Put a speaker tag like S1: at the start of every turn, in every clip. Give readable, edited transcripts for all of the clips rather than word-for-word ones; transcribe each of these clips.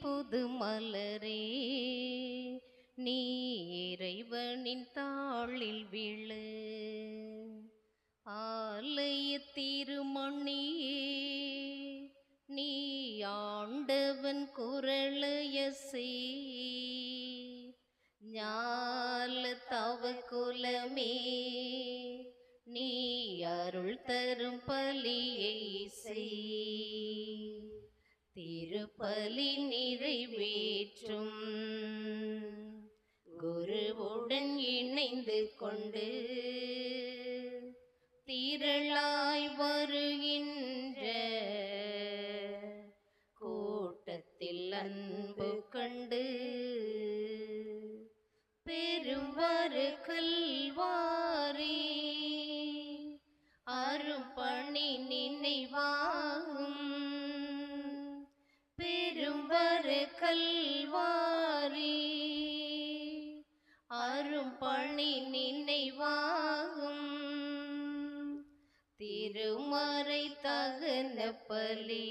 S1: புது மலரே நீ இறைவனின் தாளில் விழு. ஆலய திருமணியே நீ ஆண்டவன் குரலயசே. ஞால தவ குலமே நீ அருள் தரும் பலியை செய். திருப்பலி நிறைவேற்றும் குருவுடன் இணைந்து கொண்டு திரளாய் வருகின்ற கூட்டத்தில் அன்பு கண்டு பெருவரு கல்வாரி அரும்பணி நினைவாகும். பெருவரு கல்வாரி அரும்பணி நினைவாகும். திருமறை தகன பலி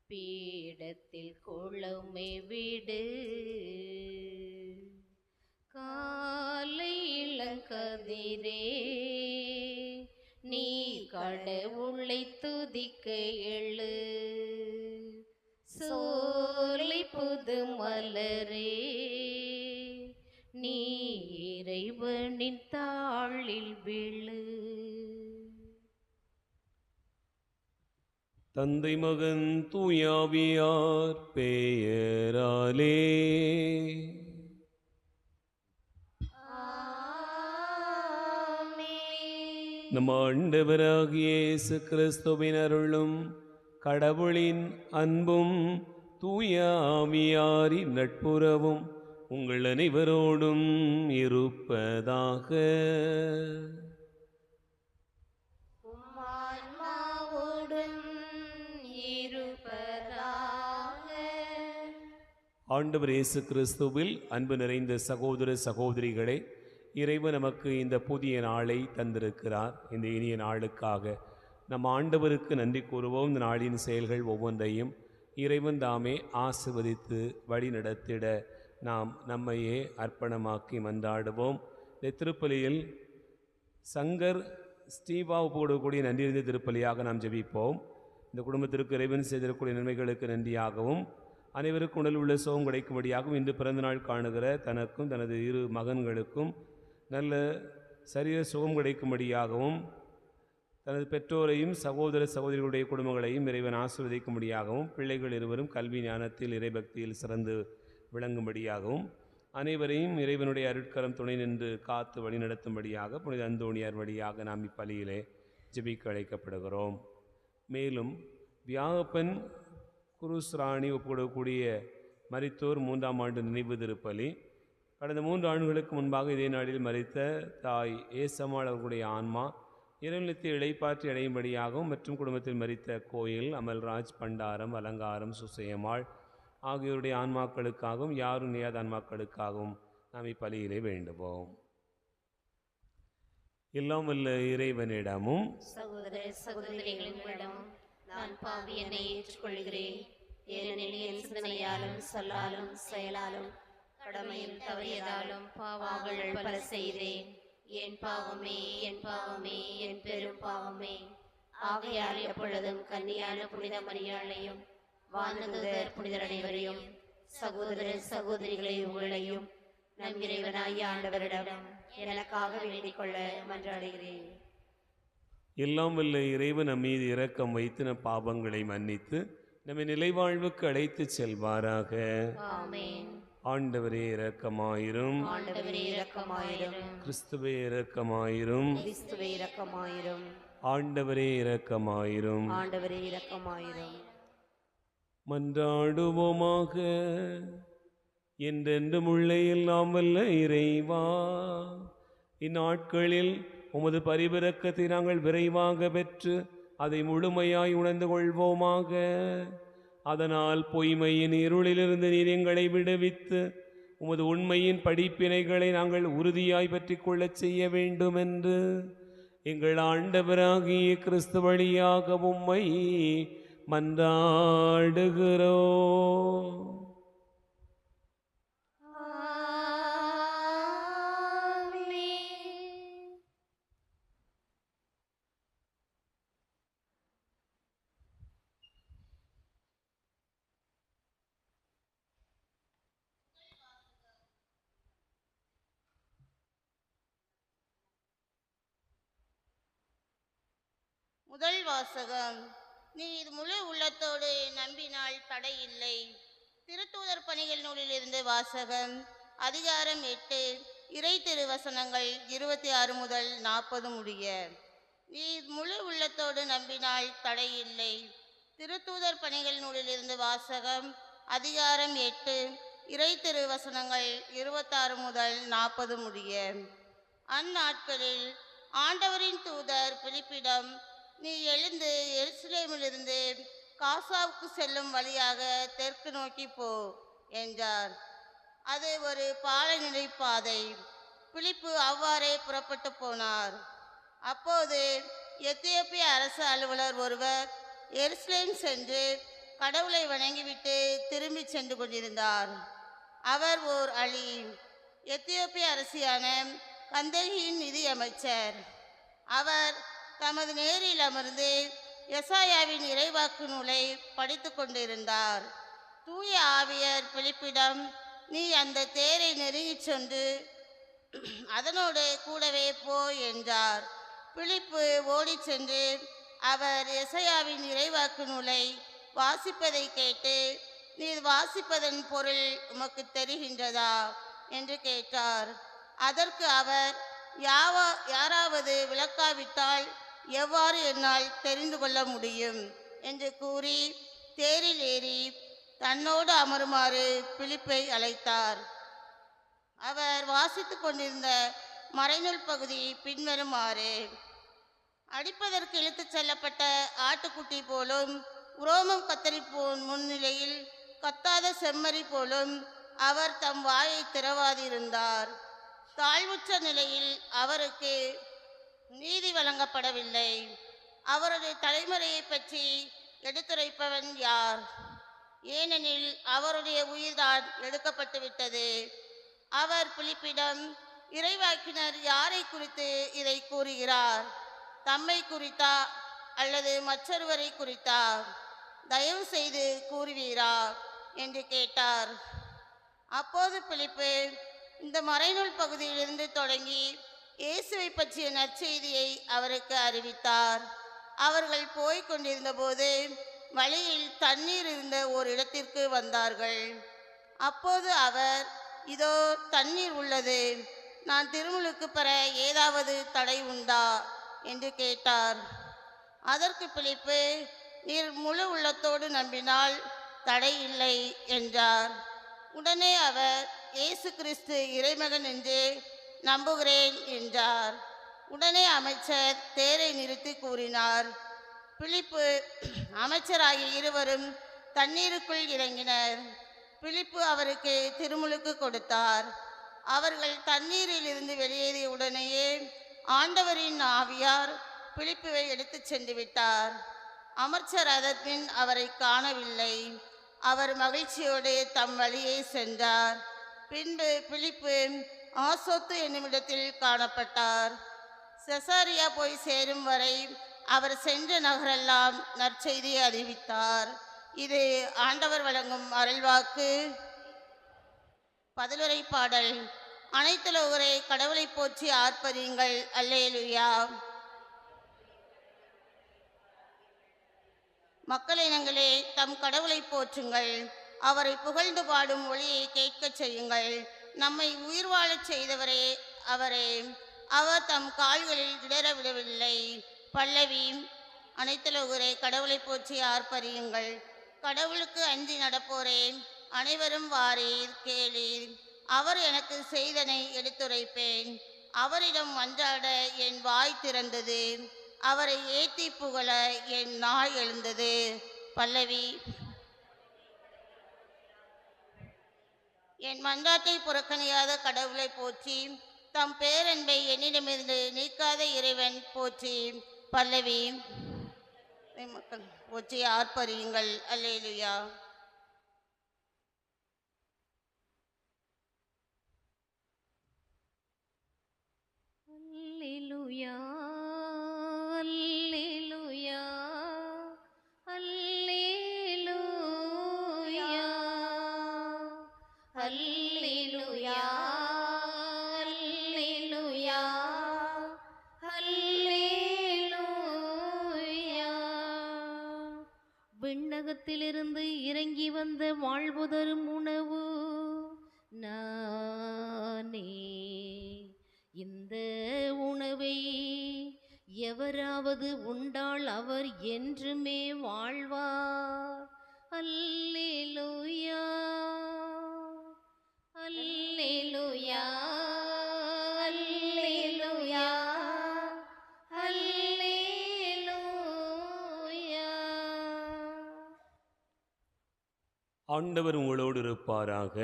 S1: பீடத்தில் குளமே விடு. காலை இளங்கதிரே நீ கடவுளை துதிக்க எழு. சோலை புது மலரே நீ இறைவனின் தாளில் விழு.
S2: தந்தை மகன் தூயாவியார் பெயராலே. நம் ஆண்டவராகிய இயேசு கிறிஸ்துவின் அருளும் கடவுளின் அன்பும் தூய ஆவியாரின் நட்புறவும் உங்கள் அனைவரோடும் இருப்பதாக. ஆண்டவர் இயேசு கிறிஸ்துவில் அன்பு நிறைந்த சகோதர சகோதரிகளே, இறைவன் நமக்கு இந்த புதிய நாளை தந்திருக்கிறார். இந்த இனிய நாளுக்காக நம் ஆண்டவருக்கு நன்றி கூறுவோம். இந்த நாளின் செயல்கள் ஒவ்வொன்றையும் இறைவன் தாமே ஆசிர்வதித்து வழி நடத்திட நாம் நம்மையே அர்ப்பணமாக்கி மன்றாடுவோம். இந்த திருப்பலியில் சங்கர் ஸ்டீவா போடக்கூடிய நன்றியறிந்த திருப்பலியாக நாம் ஜெபிப்போம். இந்த குடும்பத்திற்கு இறைவன் செய்திருக்கூடிய நன்மைகளுக்கு நன்றியாகவும் அனைவருக்கும் உடல் உள்ள சுகம் கிடைக்கும்படியாகவும் இன்று பிறந்தநாள் காணுகிற தனக்கும் தனது இரு மகன்களுக்கும் நல்ல சரீர சுகம் கிடைக்கும்படியாகவும் தனது பெற்றோரையும் சகோதர சகோதரிகளுடைய குடும்பங்களையும் இறைவன் ஆசீர்வதிக்கும்படியாகவும் பிள்ளைகள் இருவரும் கல்வி ஞானத்தில் இறைபக்தியில் சிறந்து விளங்கும்படியாகவும் அனைவரையும் இறைவனுடைய அருட்கரம் துணை நின்று காத்து வழிநடத்தும்படியாக புனித அந்தோணியார் வழியாக நாம் இப்பலியிலே ஜெபிக்க அழைக்கப்படுகிறோம். மேலும் வியாகப்பன் குருஸ்ராணி ஒப்புக்கொள்ளக்கூடிய மரித்தோர் 3ஆம் ஆண்டு நினைவு திருப்பலி கடந்த 3 ஆண்டுகளுக்கு முன்பாக இதே நாளில் மரித்த தாய் ஏசம்மாள் அவர்களுடைய ஆன்மா இறைநிலத்தை இளைப்பாற்றி அடையும்படியாகவும் மற்றும் குடும்பத்தில் மரித்த கோயில் அமல்ராஜ், பண்டாரம், அலங்காரம், சுசையம்மாள் ஆகியோருடைய ஆன்மாக்களுக்காகவும் யாரும் நியாத ஆன்மாக்களுக்காகவும் நாம் இப்பலியிலே வேண்டுவோம். எல்லாம் வல்ல இறைவனிடமும்
S1: சகோதர சகோதரிகளிடம் நான் பாவி என்னை ஏற்றுக்கொள்கிறேன். ஏனெனில் என் சிந்தனையாலும் சொல்லாலும் செயலாலும் கடமையில் தவறியதாலும் பாவங்கள் பல செய்தேன். என் பாவமே என் பாவமே என் பெரும் பாவமே. ஆகையால் எப்பொழுதும் கன்னியான புனித மரியாளையும் வானதூதர் புனிதர் அனைவரையும் சகோதர சகோதரிகளை உங்களையும் நம் இறைவனாகிய ஆண்டவரிடம் எனக்காக வேண்டிக் கொள்ள மன்றாடுகிறேன்.
S2: எல்லாம் வல்ல இறைவன் நம் மீது இரக்கம் வைத்து நம் பாவங்களை மன்னித்து நம்மை நிலைவாழ்வுக்கு அழைத்து செல்வாராக.
S1: ஆமென்.
S2: ஆண்டவரே இரக்கமாயிரும்.
S1: ஆண்டவரே இரக்கமாயிரும்.
S2: கிறிஸ்துவே இரக்கமாயிரும்.
S1: கிறிஸ்துவே இரக்கமாயிரும்.
S2: ஆண்டவரே இரக்கமாயிரும்.
S1: ஆண்டவரே இரக்கமாயிரும்.
S2: மன்றாடுவோமாக. என்றென்றும் உள்ள எல்லாம் வல்ல இறைவா, இந்நாட்களில் உமது பரிவிரக்கத்தை நாங்கள் விரைவாக பெற்று அதை முழுமையாய் உணர்ந்து கொள்வோமாக. அதனால் பொய்மையின் இருளிலிருந்து நீர் எங்களை விடுவித்து உமது உண்மையின் படிப்பினைகளை நாங்கள் உறுதியாய் பற்றி கொள்ளச் செய்ய வேண்டும் என்று எங்கள் ஆண்டவராகிய கிறிஸ்து வழியாக உம்மை மன்றாடுகிறோம்.
S1: ஆமென்.
S3: முதல் வாசகம். நீர் முழு உள்ளத்தோடு நம்பினால் தடை இல்லை. திருத்தூதர் பணிகள் நூலிலிருந்து வாசகம். அதிகாரம் 8, இறை திருவசனங்கள் 26 முதல் 40 முடிய. நீர் முழு உள்ளத்தோடு நம்பினால் தடை இல்லை. திருத்தூதர் பணிகள் நூலிலிருந்து வாசகம். அதிகாரம் 8, இறை திருவசனங்கள் 26 முதல் 40 முடிய. அந்நாட்களில் ஆண்டவரின் தூதர் பிலிப்பிடம், நீ எழுந்து எருசலேமிலிருந்து காசாவுக்கு செல்லும் வழியாக தெற்கு நோக்கி போ என்றார். அது ஒரு பாலைநிலை பாதை. பிலிப்பு அவ்வாறே புறப்பட்டு போனார். அப்போது எத்தியோப்பிய அரசு அலுவலர் ஒருவர் எருசலேம் சென்று கடவுளை வணங்கிவிட்டு திரும்பி சென்று கொண்டிருந்தார். அவர் ஓர் அலி, எத்தியோப்பிய அரசியான கந்தகியின் நிதி அமைச்சர். அவர் தமது நேரில் அமர்ந்து எசாயாவின் இறைவாக்கு நூலை படித்து கொண்டிருந்தார். தூய ஆவியர் பிலிப்பிடம், நீ அந்த தேரை நெருங்கிச் சென்று அதனோடு கூடவே போ என்றார். பிலிப்பு ஓடிச் சென்று அவர் எசாயாவின் இறைவாக்கு நூலை வாசிப்பதை கேட்டு, நீர் வாசிப்பதன் பொருள் உமக்கு தெரிகின்றதா என்று கேட்டார். அதற்கு அவர், யாராவது விளக்காவிட்டால் எவ்வாறு என்னால் தெரிந்து கொள்ள முடியும் என்று கூறி தேரில் ஏறி தன்னோடு அமருமாறு பிலிப்பை அழைத்தார். அவர் வாசித்து கொண்டிருந்த மறைநூல் பகுதி பின்வருமாறு: அடிப்பதற்கு இழுத்துச் செல்லப்பட்ட ஆட்டுக்குட்டி போலும், உரோமம் கத்தரிப்போன் முன்னிலையில் கத்தாத செம்மறி போலும் அவர் தம் வாயை திறவாதிருந்தார். தாழ்வுற்ற நிலையில் அவருக்கு நீதி வழங்கப்படவில்லை. அவரது தலைமுறையை பற்றி எடுத்துரைப்பவன் யார்? ஏனெனில் அவருடைய உயிர்தான் எடுக்கப்பட்டு விட்டது. அவர் பிலிப்பிடம், இறைவாக்கினர் யாரை குறித்து இதை கூறுகிறார்? தம்மை குறித்தா அல்லது மற்றொருவரை குறித்தா? தயவு செய்து கூறுவீரா என்று கேட்டார். அப்போது பிலிப்பு இந்த மறைநூல் பகுதியிலிருந்து தொடங்கி இயேசுவை பற்றிய நற்செய்தியை அவருக்கு அறிவித்தார். அவர்கள் போய்க் கொண்டிருந்த போது வழியில் தண்ணீர் இருந்த ஓர் இடத்திற்கு வந்தார்கள். அப்போது அவர், இதோ தண்ணீர் உள்ளது, நான் திருமுழுக்கு பெற ஏதாவது தடை உண்டா என்று கேட்டார். அதற்கு பிலிப்பு, நீர் முழு உள்ளத்தோடு நம்பினால் தடை இல்லை என்றார். உடனே அவர், இயேசு கிறிஸ்து இறைமகன் என்று நம்புகிறேன் என்றார். உடனே அமைச்சர் தேரை நிறுத்தி கூறினார். பிலிப்பு அமைச்சராகிய இருவரும் தண்ணீருக்குள் இறங்கினர். பிலிப்பு அவருக்கு திருமுழுக்கு கொடுத்தார். அவர்கள் தண்ணீரில் இருந்து வெளியேறிய உடனேயே ஆண்டவரின் ஆவியார் பிலிப்புவை எடுத்துச் சென்று விட்டார். அமைச்சர் அதன்பின் அவரை காணவில்லை. அவர் மகிழ்ச்சியோடு தம் வழியே சென்றார். பின்பு பிலிப்பு ஆசோத்து என்னுமிடத்தில் காணப்பட்டார். செசாரியா போய் சேரும் வரை அவர் சென்ற நகரெல்லாம் நற்செய்தியை அறிவித்தார். இது ஆண்டவர் வழங்கும் அருள்வாக்கு. பதிலுரை பாடல். அனைத்துலோகரே கடவுளை போற்றி ஆர்ப்பரியுங்கள், அல்லேலூயா. மக்களினங்களே தம் கடவுளை போற்றுங்கள், அவரை புகழ்ந்து பாடும் ஒளியை கேட்கச் செய்யுங்கள். நம்மை உயிர் வாழச் செய்தவரே அவரே, அவர் தம் கால்களில் இடர விடவில்லை. பல்லவி. அனைத்துலோகரே கடவுளை போற்றி ஆர்ப்பரியுங்கள், கடவுளுக்கு அஞ்சி நடப்போரே அனைவரும் வாரீர் கேளீர். அவர் எனக்கு செய்தனை எடுத்துரைப்பேன். அவரிடம் மன்றாட என் வாய் திறந்தது, அவரை ஏத்தி புகழ என் நாய் எழுந்தது. பல்லவி. என் மன்றாட்டை புறக்கணியாத கடவுளை போற்றி, தம் பேரன்பை என்னிடமிருந்து நீக்காத இறைவன் போற்றி. பல்லவி. மக்கள் ஒற்றையை ஆர்ப்பரியுங்கள். அல்லேலூயா.
S4: அல்லேலூயா அல்லேலூயா அல்லேலூயா அல்லேலூயா அல்லேலூயா அல்லேலூயா. விண்ணகத்திலிருந்து இறங்கி வந்த வாழ்வுதரும் உணவு நானே. இந்த உணவை எவராவது உண்டால் அவர் என்றுமே வாழ்வார். அல்லேலூயா அல்லேலூயா அல்லேலூயா அல்லேலூயா.
S2: ஆண்டவர் உங்களோடு இருப்பாராக.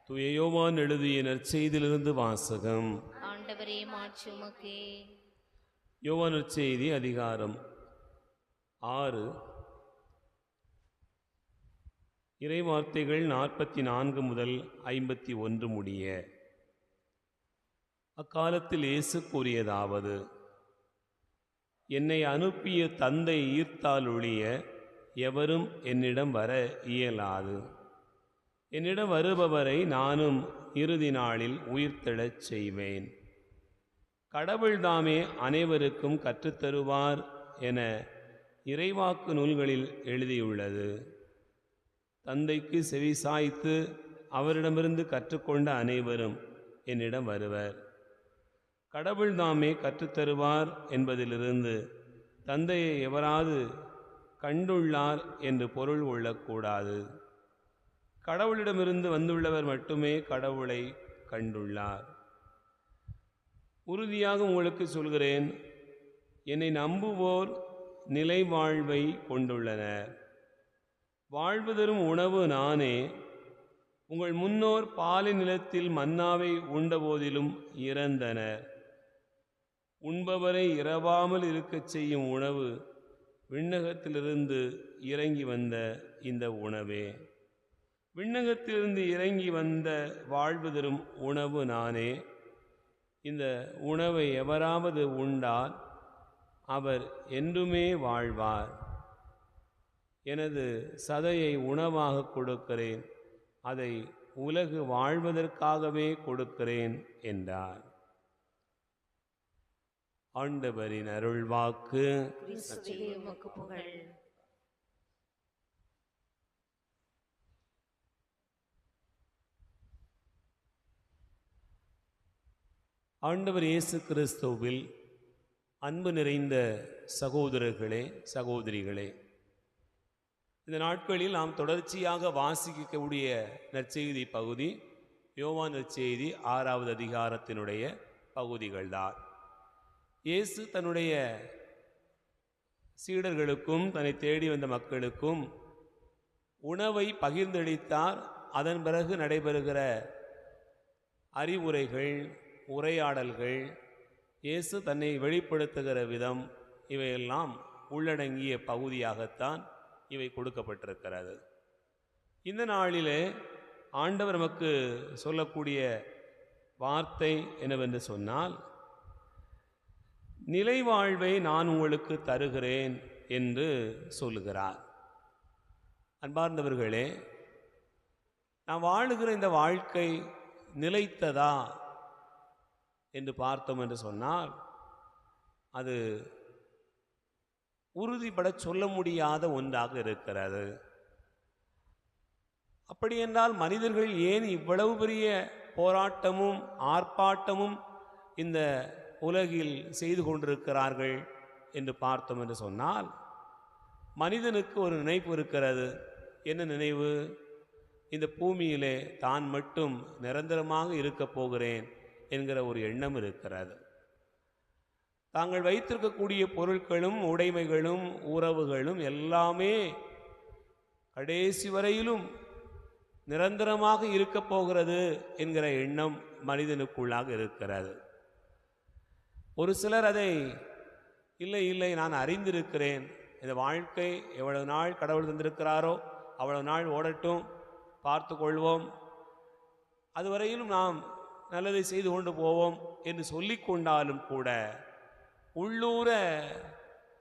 S2: தூய யோவான் எழுதிய நற்செய்தியிலிருந்து வாசகம்.
S4: ஆண்டவரே மாட்சி உமக்கே.
S2: யோவான் நற்செய்தி அதிகாரம் 6 இறைவார்த்தைகள் 44 முதல் 51 முடிய. அக்காலத்தில் இயேசு கூறியதாவது: என்னை அனுப்பிய தந்தை ஈர்த்தால் ஒழிய எவரும் என்னிடம் வர இயலாது. என்னிடம் வருபவரை நானும் இறுதி நாளில் உயிர்த்தெழச் செய்வேன். கடவுள்தாமே அனைவருக்கும் கற்றுத்தருவார் என இறைவாக்கு நூல்களில் எழுதியுள்ளது. தந்தைக்கு செவிசாய்த்து அவரிடமிருந்து கற்றுக்கொண்ட அனைவரும் என்னிடம் வருவர். கடவுள்தாமே கற்றுத்தருவார் என்பதிலிருந்து தந்தையை எவராது கண்டுள்ளார் என்று பொருள் கொள்ளக்கூடாது. கடவுளிடமிருந்து வந்துள்ளவர் மட்டுமே கடவுளை கண்டுள்ளார். உறுதியாக உங்களுக்கு சொல்கிறேன், என்னை நம்புவோர் நிலை வாழ்வை கொண்டுள்ளனர். வாழ்வு தரும் உணவு நானே. உங்கள் முன்னோர் பாலை நிலத்தில் மன்னாவை உண்டபோதிலும் இறந்தனர். உண்பவரை இரவாமல் இருக்கச் செய்யும் உணவு விண்ணகத்திலிருந்து இறங்கி வந்த இந்த உணவே. விண்ணகத்திலிருந்து இறங்கி வந்த வாழ்வு தரும் உணவு நானே. இந்த உணவை எவராவது உண்டால் அவர் என்றுமே வாழ்வார். எனது சதையை உணவாக கொடுக்கிறேன், அதை உலகு வாழ்வதற்காகவே கொடுக்கிறேன் என்றார். ஆண்டவரின் அருள்வாக்கு.
S1: கிறிஸ்துவே உமக்கு புகழ்.
S2: ஆண்டவர் இயேசு கிறிஸ்துவில் அன்பு நிறைந்த சகோதரர்களே, சகோதரிகளே, இந்த நாட்களில் நாம் தொடர்ச்சியாக வாசிக்கக்கூடிய நற்செய்தி பகுதி யோவான் நற்செய்தி 6வது அதிகாரத்தினுடைய பகுதிகள்தான். இயேசு தன்னுடைய சீடர்களுக்கும் தன்னை தேடி வந்த மக்களுக்கும் உணவை பகிர்ந்தளித்தார். அதன் பிறகு நடைபெறுகிற அறிவுரைகள், உரையாடல்கள், இயேசு தன்னை வெளிப்படுத்துகிற விதம், இவையெல்லாம் உள்ளடங்கிய பகுதியாகத்தான் இவை கொடுக்கப்பட்டிருக்கிறது. இந்த நாளிலே ஆண்டவர் நமக்கு சொல்லக்கூடிய வார்த்தை என்னவென்று சொன்னால், நிலை வாழ்வை நான் உங்களுக்கு தருகிறேன் என்று சொல்லுகிறார். அன்பார்ந்தவர்களே, நாம் வாழுகிற இந்த வாழ்க்கை நிலைத்ததா என்று பார்த்தோம் என்று சொன்னால், அது உறுதிப்பட சொல்ல முடியாத ஒன்றாக இருக்கிறது. அப்படி என்றால் மனிதர்கள் ஏன் இவ்வளவு பெரிய போராட்டமும் ஆர்ப்பாட்டமும் இந்த உலகில் செய்து கொண்டிருக்கிறார்கள் என்று பார்த்தோம் என்று சொன்னால், மனிதனுக்கு ஒரு நினைப்பு இருக்கிறது. என்ன நினைவு? இந்த பூமியிலே தான் மட்டும் நிரந்தரமாக இருக்கப் போகிறேன் என்கிற ஒரு எண்ணம் இருக்கிறது. தாங்கள் வைத்திருக்கக்கூடிய பொருட்களும் உடைமைகளும் உறவுகளும் எல்லாமே கடைசி வரையிலும் நிரந்தரமாக இருக்கப் போகிறது என்கிற எண்ணம் மனிதனுக்குள்ளாக இருக்கிறது. ஒரு சிலர் அதை இல்லை இல்லை, நான் அறிந்திருக்கிறேன், இந்த வாழ்க்கை எவ்வளவு நாள் கடவுள் தந்திருக்கிறாரோ அவ்வளவு நாள் ஓடட்டும், பார்த்து கொள்வோம், அதுவரையிலும் நாம் நல்லதை செய்து கொண்டு போவோம் என்று சொல்லிக்கொண்டாலும் கூட உள்ளூர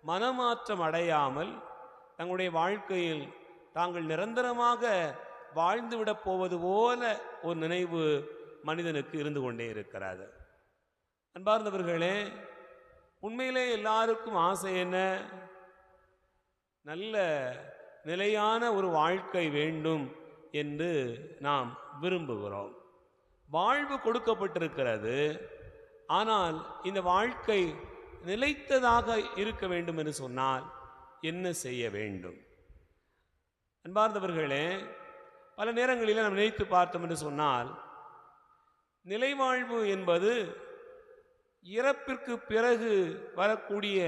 S2: மனமாற்றம் அடையாமல் தங்களுடைய வாழ்க்கையில் தாங்கள் நிரந்தரமாக வாழ்ந்துவிடப் போவது போல ஒரு நினைவு மனிதனுக்கு இருந்து கொண்டே இருக்கிறது. அன்பார்ந்தவர்களே, உண்மையிலே எல்லாருக்கும் ஆசை என்ன? நல்ல நிலையான ஒரு வாழ்க்கை வேண்டும் என்று நாம் விரும்புகிறோம். வாழ்வு கொடுக்கப்பட்டிருக்கிறது, ஆனால் இந்த வாழ்க்கை நிலைத்ததாக இருக்க வேண்டும் என்று சொன்னால் என்ன செய்ய வேண்டும்? அன்பார்ந்தவர்களே, பல நேரங்களில் நாம் நினைத்து பார்த்தோம் என்று சொன்னால், நிலைவாழ்வு என்பது இறப்பிற்கு பிறகு வரக்கூடிய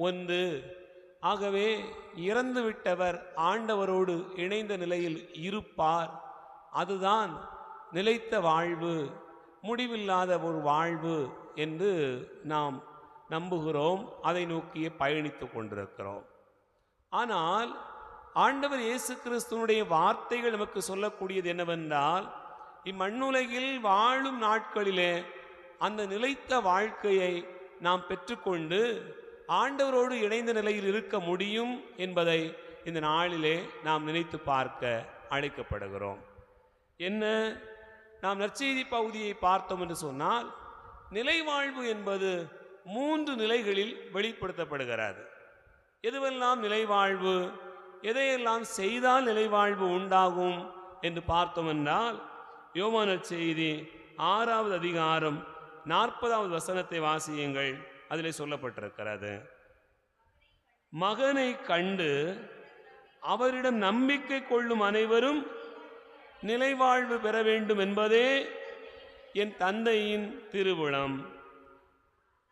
S2: ஒன்று. ஆகவே இறந்துவிட்டவர் ஆண்டவரோடு இணைந்த நிலையில் இருப்பார். அதுதான் நிலைத்த வாழ்வு, முடிவில்லாத ஒரு வாழ்வு என்று நாம் நம்புகிறோம், அதை நோக்கியே பயணித்து கொண்டிருக்கிறோம். ஆனால் ஆண்டவர் இயேசு கிறிஸ்துவனுடைய வார்த்தைகள் நமக்கு சொல்லக்கூடியது என்னவென்றால், இம்மண்ணுலகில் வாழும் நாட்களிலே அந்த நிலைத்த வாழ்க்கையை நாம் பெற்றுக்கொண்டு ஆண்டவரோடு இணைந்த நிலையில் இருக்க முடியும் என்பதை இந்த நாளிலே நாம் நினைத்து பார்க்க அழைக்கப்படுகிறோம். என்ன, நாம் நற்செய்தி பகுதியை பார்த்தோம் என்று சொன்னால், நிலைவாழ்வு என்பது 3 நிலைகளில் வெளிப்படுத்தப்படுகிறது. எதுவெல்லாம் நிலைவாழ்வு, எதையெல்லாம் செய்தால் நிலைவாழ்வு உண்டாகும் என்று பார்த்தோம் என்றால், யோவான் நற்செய்தி 6வது அதிகாரம் 40வது வசனத்தை வாசியுங்கள். அதிலே சொல்லப்பட்டிருக்கிறது, மகனை கண்டு அவரிடம் நம்பிக்கை கொள்ளும் அனைவரும் நிலைவாழ்வு பெற வேண்டும் என்பதே என் தந்தையின் திருவுளம்.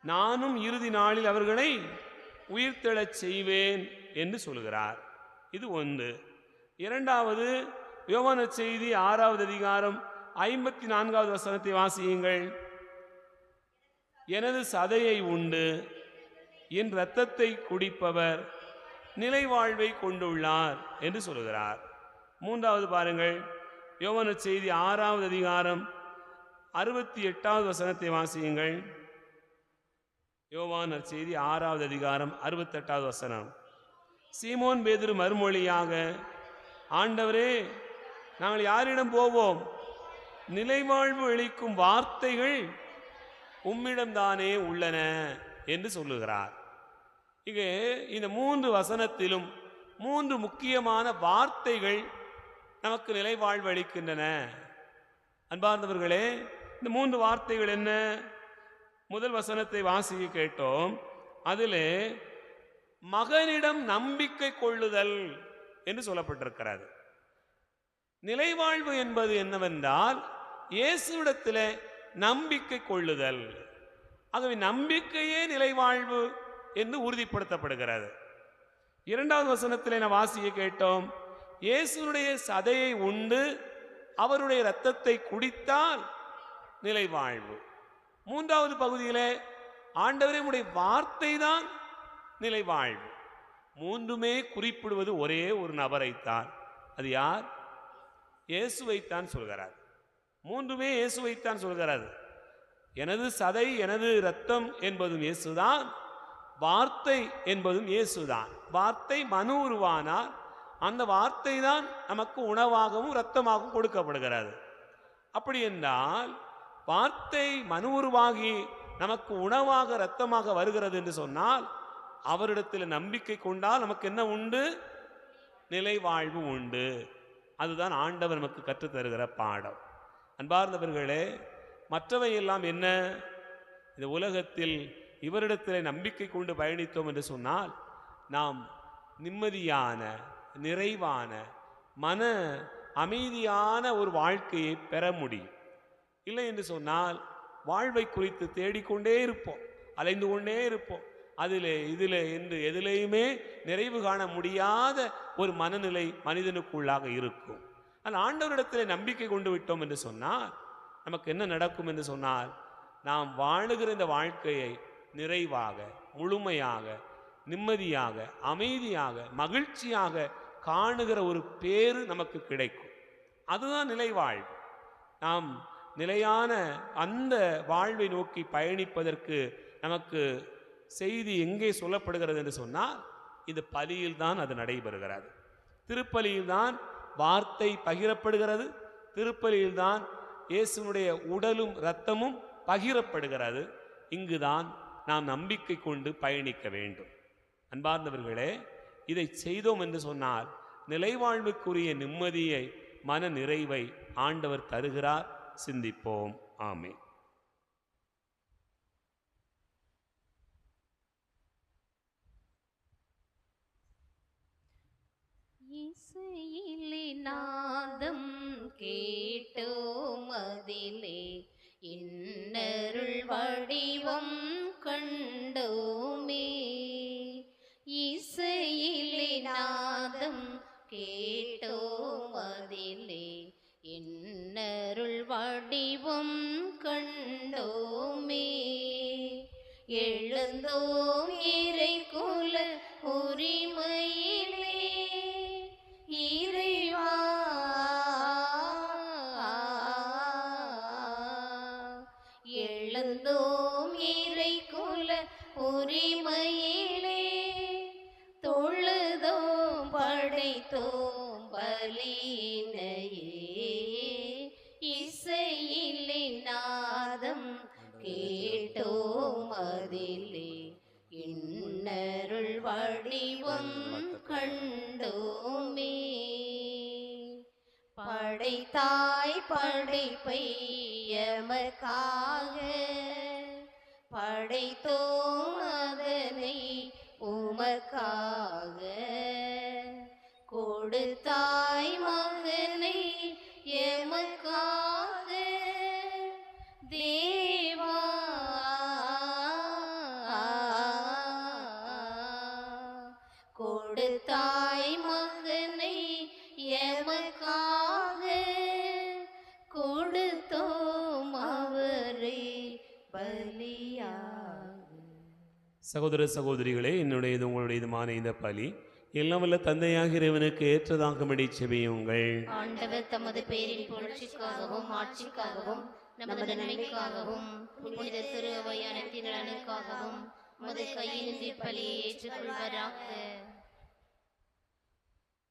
S2: நானும் இறுதி நாளில் அவர்களை உயிர்த்தெழச் செய்வேன் என்று சொல்கிறார். இது ஒன்று. இரண்டாவது, யோவான் நற்செய்தி 6வது அதிகாரம் 54வது வசனத்தை வாசியுங்கள். எனது சதையை உண்டு என் இரத்தத்தை குடிப்பவர் நிலைவாழ்வை கொண்டுள்ளார் என்று சொல்கிறார். மூன்றாவது பாருங்கள், யோவான் நற்செய்தி 6வது அதிகாரம் 68வது வசனத்தை வாசியுங்கள். யோவான் நற்செய்தி 6வது அதிகாரம் 68வது வசனம். சீமோன் பேதுரு மறுமொழியாக, ஆண்டவரே, நாங்கள் யாரிடம் போவோம்? நிலைவாழ்வு அளிக்கும் வார்த்தைகள் உம்மிடம்தானே உள்ளன என்று சொல்லுகிறார். இங்கே இந்த 3 வசனத்திலும் 3 முக்கியமான வார்த்தைகள் நமக்கு நிலைவாழ்வு அளிக்கின்றன. அன்பார்ந்தவர்களே, இந்த 3 வார்த்தைகள் என்ன? முதல் வசனத்தை வாசிக்க கேட்டோம். அதிலே மகனிடம் நம்பிக்கை கொள்ளுதல் என்று சொல்லப்பட்டிருக்கிறது. நிலைவாழ்வு என்பது என்னவென்றால், இயேசுவிடத்திலே நம்பிக்கை கொள்ளுதல். ஆகவே நம்பிக்கையே நிலைவாழ்வு என்று உறுதிப்படுத்தப்படுகிறது. 2வது வசனத்திலே நாம் வாசிக்க கேட்டோம், இயேசுடைய சதையை உண்டு அவருடைய இரத்தத்தை குடித்தால் நிலைவாழ்வு. 3வது பகுதியிலே, ஆண்டவரே உம்முடைய வார்த்தை தான் நிலைவாழ்வு. 3மே குறிப்பிடுவது ஒரே ஒரு நபரைத்தான். அது யார்? இயேசுவைத்தான் சொல்கிறார். 3மே இயேசுவைத்தான் சொல்கிறது. எனது சதை எனது இரத்தம் என்பதும் இயேசுதான், வார்த்தை என்பதும் இயேசுதான். வார்த்தை மனு உருவானால் அந்த வார்த்தை தான் நமக்கு உணவாகவும் இரத்தமாகவும் கொடுக்கப்படுகிறது. அப்படி என்றால் வார்த்தை மனு உருவாகி நமக்கு உணவாக இரத்தமாக வருகிறது என்று சொன்னால், அவரிடத்தில் நம்பிக்கை கொண்டால் நமக்கு என்ன உண்டு? நிலைவாழ்வு உண்டு. அதுதான் ஆண்டவர் நமக்கு கற்றுத்தருகிற பாடம். அன்பார்ந்தவர்களே, மற்றவை எல்லாம் என்ன? இந்த உலகத்தில் இவரிடத்தில் நம்பிக்கை கொண்டு பயணித்தோம் என்று சொன்னால் நாம் நிம்மதியான, நிறைவான, மன அமைதியான ஒரு வாழ்க்கையை பெற முடியும். இல்லை என்று சொன்னால் வாழ்வை குறித்து தேடிக்கொண்டே இருப்போம், அலைந்து கொண்டே இருப்போம். இதிலே என்று எதிலேயுமே நிறைவு காண முடியாத ஒரு மனநிலை மனிதனுக்குள்ளாக இருக்கும். ஆனால் ஆண்டவரிடத்தில் நம்பிக்கை கொண்டு விட்டோம் என்று சொன்னால் நமக்கு என்ன நடக்கும் என்று சொன்னால், நாம் வாழுகிற இந்த வாழ்க்கையை நிறைவாக, முழுமையாக, நிம்மதியாக, அமைதியாக, மகிழ்ச்சியாக காணுகிற ஒரு பேறு நமக்கு கிடைக்கும். அதுதான் நிலைவாழ்வு. நாம் நிலையான அந்த வாழ்வை நோக்கி பயணிப்பதற்கு நமக்கு செய்தி எங்கே சொல்லப்படுகிறது என்று சொன்னால், இந்த பலியில்தான் அது நடைபெறுகிறது. திருப்பலியில்தான் வார்த்தை பகிரப்படுகிறது. திருப்பலியில்தான் இயேசுனுடைய உடலும் இரத்தமும் பகிரப்படுகிறது. இங்குதான் நாம் நம்பிக்கை கொண்டு பயணிக்க வேண்டும். அன்பார்ந்தவர்களே, இதை செய்தோம் என்று சொன்னால் நிலைவாழ்வுக்குரிய நிம்மதியை, மன நிறைவை ஆண்டவர் தருகிறார். சிந்திப்போம். ஆமென்.
S4: இசையிலே நாதம் கேட்டோம், அதிலே இன்னருள் வடிவம் கண்டோமே. இசையிலே நாதம் கேட்டோம், அதிலே இன்னருள் வடிவம் கண்டோமே. எழுந்தோம் இறைக்குல உரிமையிலே, இறைவா எழுந்தோம் இறைக்குல உரிமையிலே, தொழுதோம் படைத்தோம் பலியினையே. இசையிலே நாதம் கேட்டோம், அதிலே இன்னருள் வடிவம் கண்டோமே. படைத்தாய் படைப்பை எமக்காக, படைத்தோம் அதனை உமக்காக. கொடுத்தாய் மகனை எமக்காக, தேவா கொடுத்தாய் மகனை எமக்காக. கொடுத்தோம் அவரை பலியாக.
S2: சகோதர சகோதரிகளே, என்னுடையது உங்களுடையதுமான இந்த பலி எல்லாம் வல்ல தந்தையாகிய இறைவனுக்கு ஏற்றதாகும்படி செபியுங்கள்.
S4: ஆண்டவர் தமது பேரின் புகழ்ச்சிக்காகவும் ஆட்சிக்காகவும் நமது நன்மைக்காகவும் புனித திரு அவை அனைத்தின் நலனுக்காகவும் உமது கையினின்று பலியை ஏற்றுக்கொள்வாராக.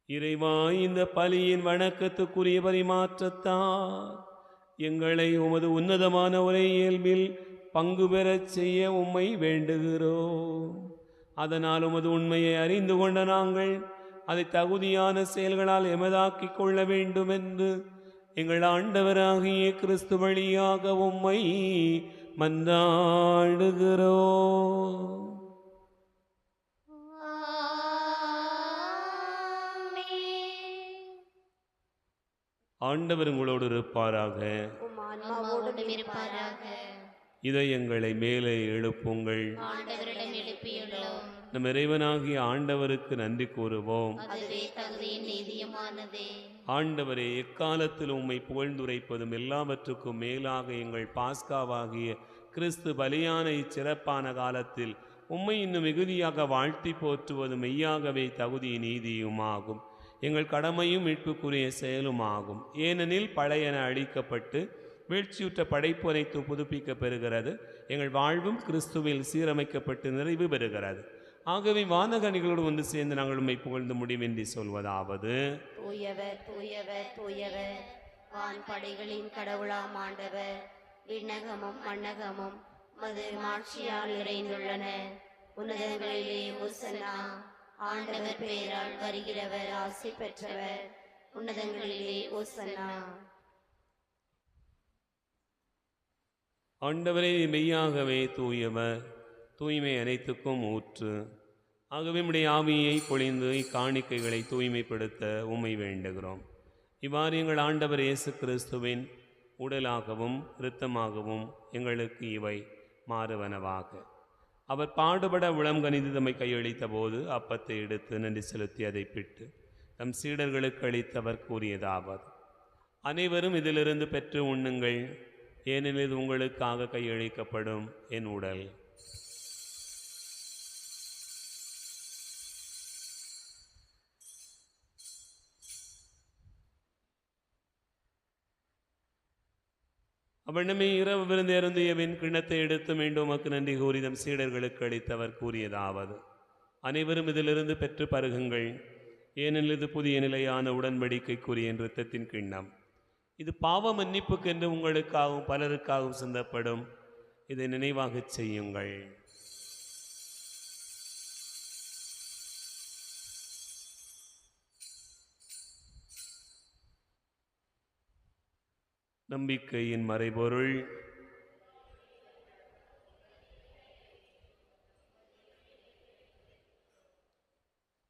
S2: இறைவா, இந்த பலியின் வணக்கத்துக்குரிய பரிமாற்றத்தால் எங்களை உமது உன்னதமான ஒரே இயல்பில் பங்கு பெறச் செய்ய உம்மை வேண்டுகிறோம். அதனால் உமது உண்மையை அறிந்து கொண்ட நாங்கள் அதை தகுதியான செயல்களால் எமதாக்கிக் கொள்ள வேண்டும் என்று எங்கள் ஆண்டவராகிய கிறிஸ்து வழியாக உம்மை மன்றாடுகிறோம். ஆண்டவர் உங்களோடு இருப்பாராக.
S4: ஆன்மாவோடும் இருப்பாராக.
S2: இதயங்களை மேலே எழுப்புங்கள்.
S4: ஆண்டவரிடம் எழுப்பியுள்ளோம்.
S2: நம் இறைவனாகிய ஆண்டவருக்கு நன்றி கூறுவோம்.
S4: அதுவே தகுதியின் நீதியமானதே.
S2: ஆண்டவரே, எக்காலத்தில் உம்மை புகழ்ந்துரைப்பதும் எல்லாவற்றுக்கும் மேலாக எங்கள் பாஸ்காவாகிய கிறிஸ்து பலியான இச்சிறப்பான காலத்தில் உம்மை இன்னும் மிகுதியாக வாழ்த்தி போற்றுவதும் மெய்யாகவே தகுதி நீதியுமாகும். எங்கள் கடமையும் மீட்புக்குரிய செயலுமாகும். ஏனெனில் பழையன அழிக்கப்பட்டு வீழ்ச்சியுற்ற படைப்பு அனைத்து புதுப்பிக்க பெறுகிறது. எங்கள் வாழ்வும் கிறிஸ்துவில் சீரமைக்கப்பட்டு நிறைவு பெறுகிறது. ஆகவே வானகணிகளோடு ஒன்று சேர்ந்து நாங்கள் உம்மை புகழ்ந்து முடிவின்றி சொல்வதாவது:
S1: தூயவர் தூயவர் தூயவர், வான் படைகளின் கடவுளாம் ஆண்டவர். விண்ணகமும் மண்ணகமும் மது மாட்சியால் நிறைந்துள்ளன. உன்னதங்களிலே ஓசன்னா. ஆண்டவர் பெயரால் வருகிறவர் ஆசி பெற்றவர். உன்னதங்களிலே ஓசன்னா.
S2: ஆண்டவரே, மெய்யாகவே தூயவர், தூய்மை அனைத்துக்கும் ஊற்று. ஆகவே உம்முடைய ஆவியை பொழிந்து இக்காணிக்கைகளை தூய்மைப்படுத்த உம்மை வேண்டுகிறோம். இவ்வாறு எங்கள் ஆண்டவர் இயேசு கிறிஸ்துவின் உடலாகவும் இரத்தமாகவும் எங்களுக்கு இவை மாறுவனவாக. அவர் பாடுபட உளம் கனிந்து தம்மை கையளித்த போது அப்பத்தை எடுத்து நன்றி செலுத்தி அதை பிட்டு தம் சீடர்களுக்கு அளித்தவர் கூறியதாவது: அனைவரும் இதிலிருந்து பெற்று உண்ணுங்கள், ஏனெனில் இது உங்களுக்காக கையளிக்கப்படும் என் உடல். அவண்ணமே இரவு விருந்து அருந்தியவின் கிண்ணத்தை எடுத்து மீண்டும் உமக்கு நன்றி கூறி தம் சீடர்களுக்கு அளித்தவர் கூறியதாவது: அனைவரும் இதிலிருந்து பெற்று பருகுங்கள், ஏனெனில் இது புதிய நிலையான உடன்படிக்கைக்குரிய என் இரத்தத்தின் கிண்ணம். இது பாவ மன்னிப்புக்கென்று உங்களுக்காகவும் பலருக்காகவும் சிந்தப்படும். இதை நினைவாகச் செய்யுங்கள். நம்பிக்கையின் மறைபொருள்.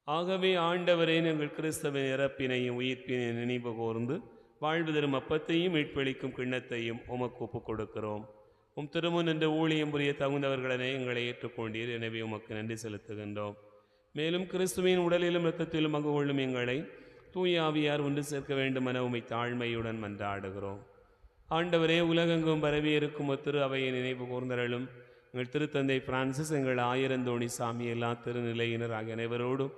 S2: ஆகவே ஆண்டவரே, எங்கள் கிறிஸ்தவின் இறப்பினையும் உயிர்ப்பினையும் நினைவு கூர்ந்து வாழ்வு தரும் அப்பத்தையும் மீட்பளிக்கும் கிண்ணத்தையும் உமக்கு ஒப்புக் கொடுக்கிறோம். உம் திருமுன் என்ற ஊழியம் புரிய தகுந்தவர்களென எங்களை ஏற்றுக்கொண்டீர். எனவே உமக்கு நன்றி செலுத்துகின்றோம். மேலும் கிறிஸ்துவின் உடலிலும் இரத்தத்திலும் பங்கு கொள்ளும் எங்களை தூய ஆவியார் ஒன்று சேர்க்க வேண்டுமென உம்மை தாழ்மையுடன் மன்றாடுகிறோம். ஆண்டவரே, உலகெங்கும் பரவி இருக்கும் திரு அவையை நினைவு கூர்ந்தருளும். எங்கள் திருத்தந்தை பிரான்சிஸ், எங்கள் ஆயிரந்தோணி சாமி, எல்லா திருநிலையினர் ஆகிய அனைவரோடும்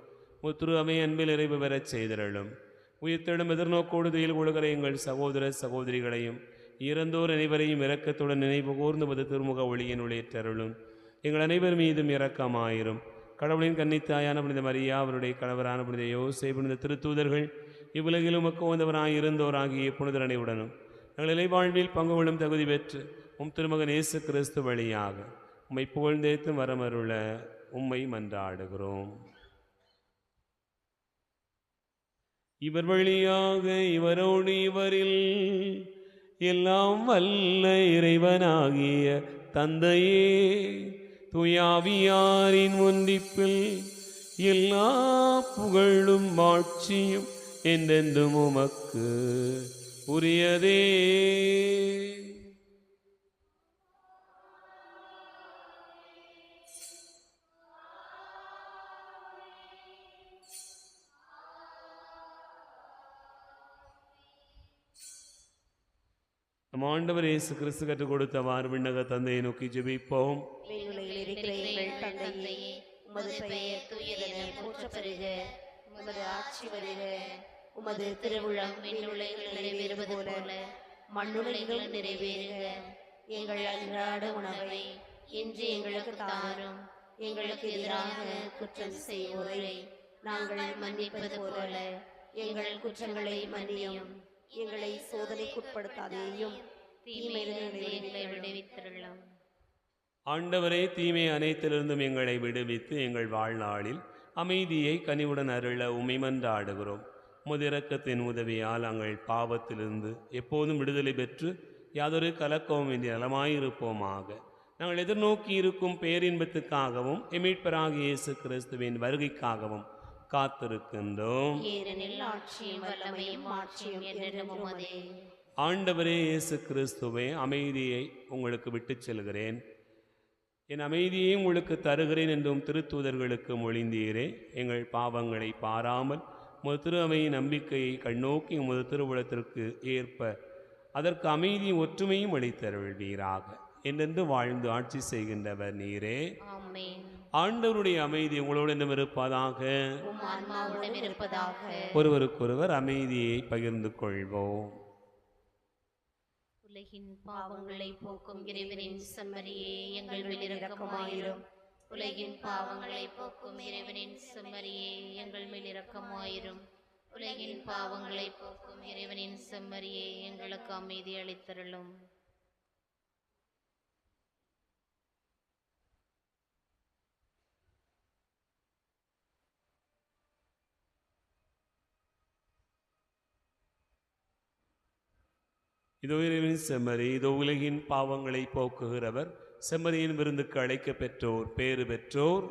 S2: திரு அவை அன்பில் நிறைவு பெறச் செய்தருளும். உயிர்த்தெழும் எதிர்நோக்கோடு துயில் கொள்கிற எங்கள் சகோதர சகோதரிகளையும் இறந்தோர் அனைவரையும் இரக்கத்துடன் நினைவு கூர்ந்து திருமுக ஒளியின் உழைத்தருளும். எங்கள் அனைவர் மீதும் இரக்கமாயிரும். கடவுளின் கன்னித்தாயான புனித மரியா, அவருடைய கணவரான புனித யோசே, புனித திருத்தூதர்கள், இவ்வுலகிலும் உமக்கு உகந்தவராய் இருந்தோராகிய புனிதர் அனைவருடனும் எங்கள் இலைவாழ்வில் பங்கு கொள்ளும் தகுதி பெற்று உம் திருமகன் இயேசு கிறிஸ்து வழியாக உம்மை புகழ்ந்தேத்து வரமருள உம்மை மன்றாடுகிறோம். இவர் வழியாக இவரோடு இவரில் எல்லாம் வல்ல இறைவனாகிய தந்தையே, தூயாவியாரின் ஒன்றிப்பில் எல்லா புகழும் ஆட்சியும் என்றென்றும் உமக்கு உரியதே. நம் ஆண்டவர் இயேசு கிறிஸ்து கற்றுக் கொடுத்தவாறு விண்ணக தந்தையை நோக்கி ஜெபிப்போம்.
S1: விண்ணுலகில் இருக்கிற எங்கள் தந்தையே, உமது பெயர் தூயதென போற்றப் பெறுக. உமது ஆட்சி வருக. உமது திருவுளம் விண்ணுலகில் நிறைவேறுவது போல மண்ணுலகிலும் நிறைவேறுக. எங்கள் அன்றாட உணவை இன்று எங்களுக்கு தாரும். எங்களுக்கு எதிராக குற்றம் செய்வோரை நாங்கள் மன்னிப்பது போல எங்கள் குற்றங்களை மன்னியும். எங்களை சோதனைக்குட்படுத்தாதேயும், தீமையிலிருந்து எங்களை விடுவித்தருளும்.
S2: ஆண்டவரே, தீமை அனைத்திலிருந்தும் எங்களை விடுவித்து எங்கள் வாழ்நாளில் அமைதியை கனிவுடன் அருள உம்மை மன்றாடுகிறோம். உமது இரக்கத்தின் உதவியால் நாங்கள் பாவத்திலிருந்து எப்போதும் விடுதலை பெற்று யாதொரு கலக்கமும் இன்றி நலமாயிருப்போமாக. நாங்கள் எதிர்நோக்கி இருக்கும் பேரின்பத்துக்காகவும் மீட்பராகிய இயேசு கிறிஸ்துவின் வருகைக்காகவும் காத்திருக்கின்றோம்.
S1: ஏனெனில் ஆட்சியும் வல்லமையும் மாட்சியும் என்றென்றும் உமதே.
S2: ஆண்டவரே இயேசு கிறிஸ்துவே, அமைதியை உங்களுக்கு விட்டுச் செல்கிறேன், என் அமைதியை உங்களுக்கு தருகிறேன் என்றும் திருத்தூதர்களுக்கு மொழிந்தீரே. எங்கள் பாவங்களை பாராமல் உமது திரு அவையின் நம்பிக்கையை கண்ணோக்கி உமது திருவுளத்திற்கு ஏற்ப அதற்கு அமைதியும் ஒற்றுமையும் அளித்தருள்வீராக. என்றென்று வாழ்ந்து ஆட்சி செய்கின்றவர் நீரே.
S4: ஆமென்.
S2: ஆண்டவருடைய அமைதி உங்களோடு இருப்பதாக.
S1: உம் ஆன்மாவோடும் இருப்பதாக.
S2: ஒருவருக்கொருவர் அமைதியை பகிர்ந்து கொள்வோம்.
S4: உலகின் பாவங்களை போக்கும் இறைவனின் செம்மறியே, எங்கள் மேல் இரக்கமாயிரும். உலகின் பாவங்களை போக்கும் இறைவனின் செம்மறியே, எங்கள் மேல் இரக்கமாயிரும். உலகின் பாவங்களை போக்கும் இறைவனின் செம்மறியே, எங்களுக்கு அமைதி அளித்தருளும்.
S2: இதோ இறைவனின் செம்மறி, இதோ உலகின் பாவங்களை போக்குகிறவர். செம்மறியின் விருந்துக்கு அழைக்க பெற்றோர் பேறு பெற்றோர்.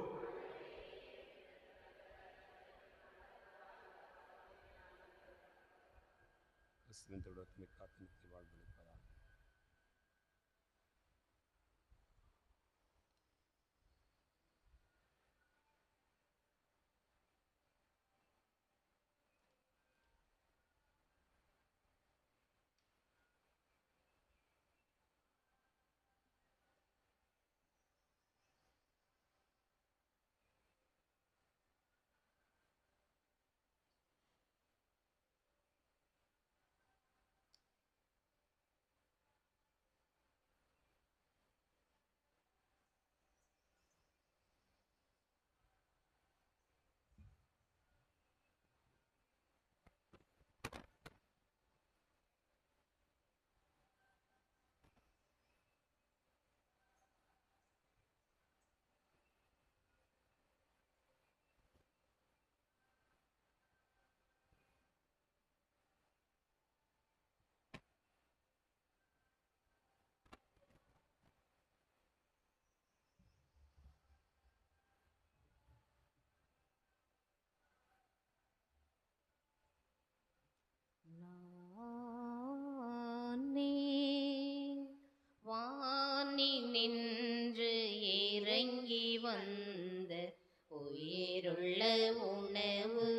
S4: உயிருள்ள உணவு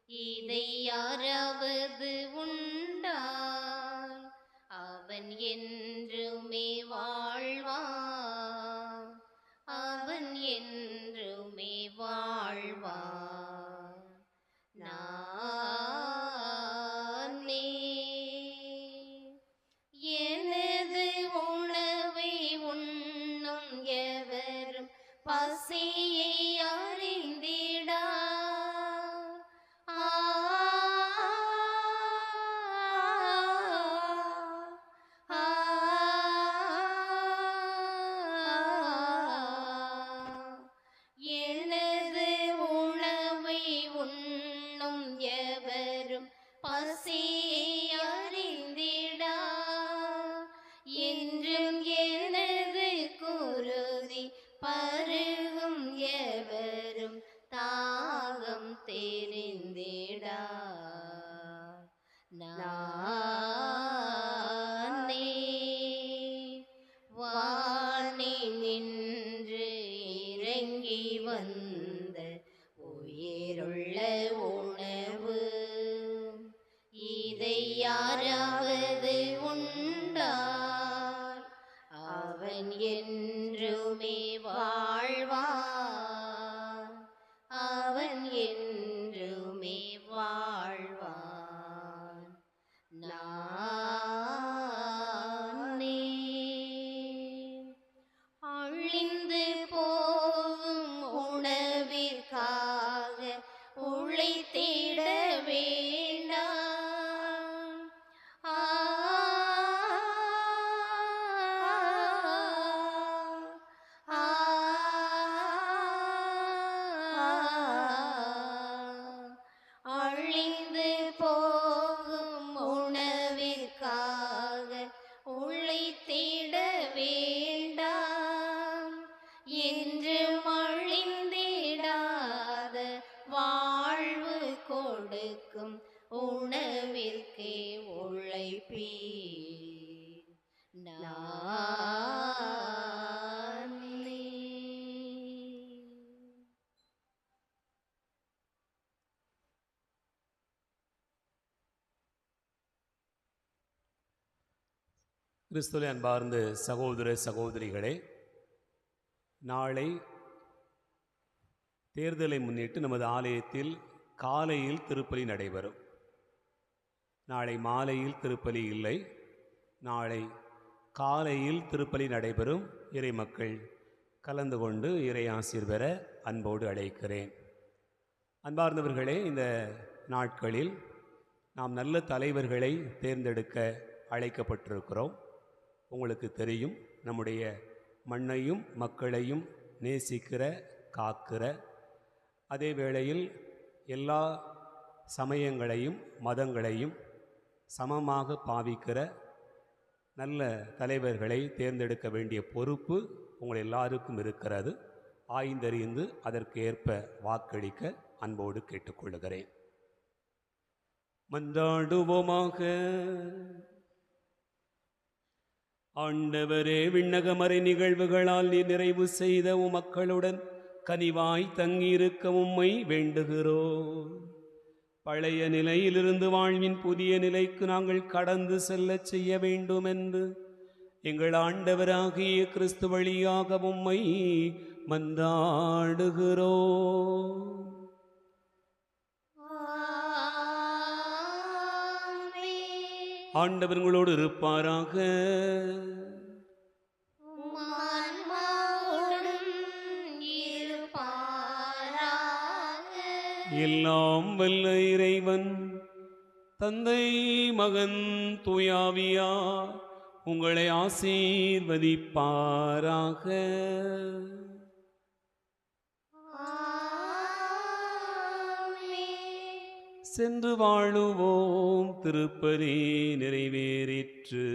S4: இதை யாராவது உண்டால் அவன் என்றுமே வாழ்வான், அவன் என்றுமே வாழ்வான். நானே எனது உணவை உண்ணும் எவரும் பசியை அறிந்திடார். எனது உணவை உண்ணும் எவரும் பசியை அறிந்திடார். என்றும் எனது குருதி பருகும் எவரும் தாகம் தெரிந்திடார். நானே வானில் நின்று இறங்கி வந்த உயிருள்ள உணவு இதை யாராவது உண்டால் அவன் என்றுமே வாழ்வான், அவன் என்றுமே வாழ்வான். நானே அழிந்து போகும் உணவிற்காக உழைத்திட வேண்டாம். அழிந்து போகும் உணவிற்காக உழைத்திட வேண்டாம். என்று அழிந்திடாத வாழ்வு கொடுக்கும் உணவிற்கே உழைப்பீர். நானே
S2: கிறிஸ்துவிலே அன்பார்ந்த சகோதர சகோதரிகளே, நாளை தேர்தலை முன்னிட்டு நமது ஆலயத்தில் காலையில் திருப்பலி நடைபெறும். நாளை மாலையில் திருப்பலி இல்லை, நாளை காலையில் திருப்பலி நடைபெறும். இறை மக்கள் கலந்து கொண்டு இறை ஆசீர் பெற அன்போடு அழைக்கிறேன். அன்பார்ந்தவர்களே, இந்த நாட்களில் நாம் நல்ல தலைவர்களை தேர்ந்தெடுக்க அழைக்கப்பட்டிருக்கிறோம். உங்களுக்கு தெரியும், நம்முடைய மண்ணையும் மக்களையும் நேசிக்கிற, காக்கிற, அதே வேளையில் எல்லா சமயங்களையும் மதங்களையும் சமமாக பாவிக்கிற நல்ல தலைவர்களை தேர்ந்தெடுக்க வேண்டிய பொறுப்பு உங்கள் எல்லாருக்கும் இருக்கிறது. ஆய்ந்தறிந்து அதற்கு ஏற்ப வாக்களிக்க அன்போடு கேட்டுக்கொள்கிறேன். மன்றாடுவோமாக. ஆண்டவரே, விண்ணகமறை நிகழ்வுகளால் நீ நிறைவு செய்த மக்களுடன் கனிவாய் தங்கியிருக்க உம்மை வேண்டுகிறோம். பழைய நிலையிலிருந்து வாழ்வின் புதிய நிலைக்கு நாங்கள் கடந்து செல்லச் செய்ய வேண்டும் என்று எங்கள் ஆண்டவராகிய கிறிஸ்து வழியாக உம்மை மன்றாடுகிறோம். ஆண்டவர் உங்களோடு இருப்பாராக. எல்லாம் வல்ல இறைவன் தந்தை, மகன், தூயாவியார் உங்களை ஆசீர்வதிப்பாராக. சென்று வாழுவோம். திருப்பலி நிறைவேறிற்று.